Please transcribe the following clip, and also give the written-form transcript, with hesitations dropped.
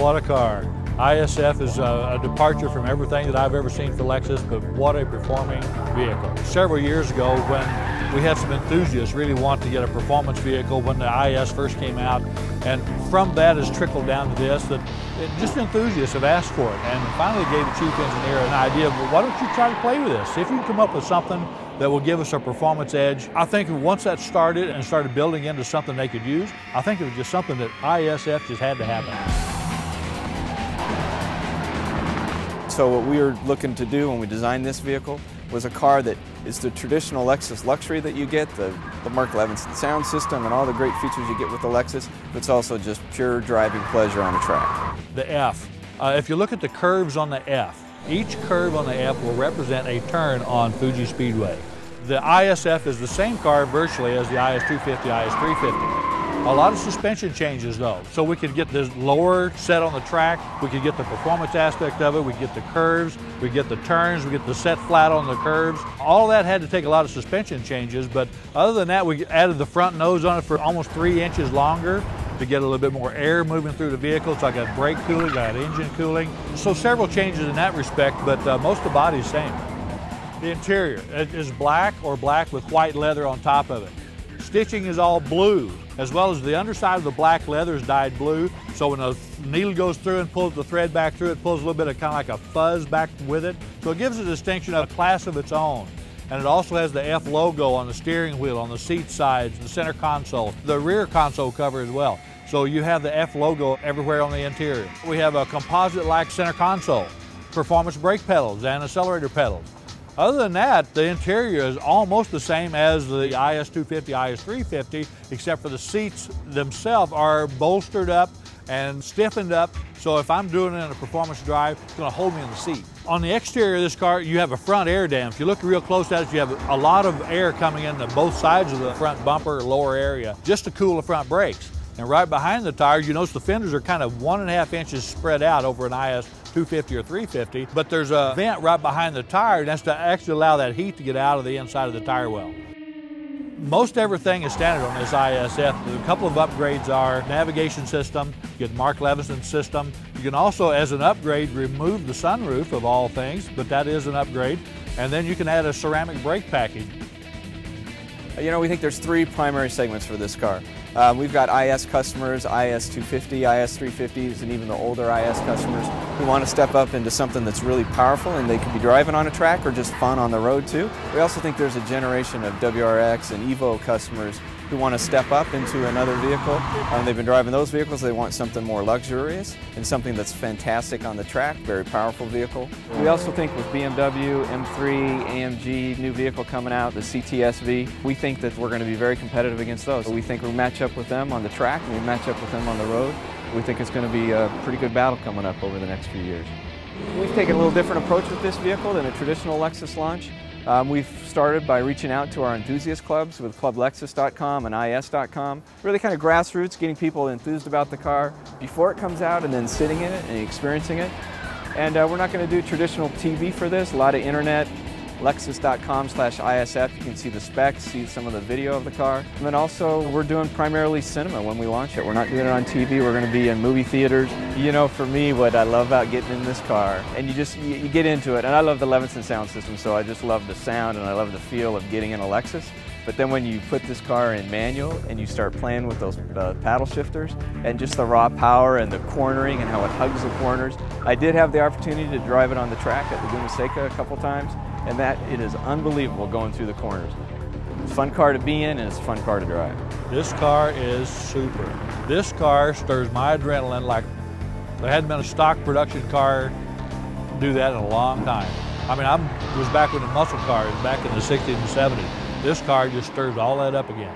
What a car. ISF is a departure from everything that I've ever seen for Lexus, but what a performing vehicle. Several years ago, when we had some enthusiasts really want to get a performance vehicle when the IS first came out, and from that has trickled down to this, that just enthusiasts have asked for it, and finally gave the chief engineer an idea of, well, why don't you try to play with this? See if you can come up with something that will give us a performance edge. I think once that started and started building into something they could use, I think it was just something that ISF just had to happen. So what we were looking to do when we designed this vehicle was a car that is the traditional Lexus luxury that you get, the Mark Levinson sound system and all the great features you get with the Lexus, but it's also just pure driving pleasure on a track. The F. If you look at the curves on the F, each curve on the F will represent a turn on Fuji Speedway. The ISF is the same car virtually as the IS250, IS350. A lot of suspension changes though, so we could get this lower set on the track, we could get the performance aspect of it, we could get the curves, we get the turns, we get the set flat on the curves. All that had to take a lot of suspension changes, but other than that, we added the front nose on it for almost 3 inches longer to get a little bit more air moving through the vehicle. So I got brake cooling, I got engine cooling. So several changes in that respect, but most of the body is the same. The interior is black or black with white leather on top of it. Stitching is all blue, as well as the underside of the black leather is dyed blue. So when a needle goes through and pulls the thread back through, it pulls a little bit of kind of like a fuzz back with it. So it gives a distinction of a class of its own. And it also has the F logo on the steering wheel, on the seat sides, the center console, the rear console cover as well. So you have the F logo everywhere on the interior. We have a composite-like center console, performance brake pedals and accelerator pedals. Other than that, the interior is almost the same as the IS250, IS350, except for the seats themselves are bolstered up and stiffened up. So if I'm doing it in a performance drive, it's going to hold me in the seat. On the exterior of this car, you have a front air dam. If you look real close at it, you have a lot of air coming into both sides of the front bumper, lower area, just to cool the front brakes. And right behind the tires, you notice the fenders are kind of 1.5 inches spread out over an IS250 or 350, but there's a vent right behind the tire, and that's to actually allow that heat to get out of the inside of the tire well. Most everything is standard on this ISF. A couple of upgrades are navigation system, you get Mark Levinson system. You can also, as an upgrade, remove the sunroof of all things, but that is an upgrade. And then you can add a ceramic brake package. You know, we think there's 3 primary segments for this car. We've got IS customers, IS250, IS350s, and even the older IS customers who want to step up into something that's really powerful and they can be driving on a track or just fun on the road too. We also think there's a generation of WRX and Evo customers who want to step up into another vehicle. They've been driving those vehicles, they want something more luxurious and something that's fantastic on the track, very powerful vehicle. We also think with BMW, M3, AMG, new vehicle coming out, the CTS-V, we think that we're going to be very competitive against those. We think we match up with them on the track and we match up with them on the road. We think it's going to be a pretty good battle coming up over the next few years. We've taken a little different approach with this vehicle than a traditional Lexus launch. We've started by reaching out to our enthusiast clubs with clublexus.com and is.com. Really kind of grassroots, getting people enthused about the car before it comes out and then sitting in it and experiencing it. And we're not going to do traditional TV for this, a lot of internet, lexus.com/ISF. You can see the specs, see some of the video of the car. And then also we're doing primarily cinema when we launch it. We're not doing it on TV, we're going to be in movie theaters. You know, for me, what I love about getting in this car, and you get into it, and I love the Levinson sound system, so I just love the sound and I love the feel of getting in a Lexus. But then when you put this car in manual and you start playing with those paddle shifters and just the raw power and the cornering and how it hugs the corners. I did have the opportunity to drive it on the track at Laguna Seca a couple times, and it is unbelievable going through the corners. It's a fun car to be in and it's a fun car to drive. This car is super. This car stirs my adrenaline like there hadn't been a stock production car do that in a long time. I mean, I was back when the muscle cars, back in the 60s and 70s. This car just stirs all that up again.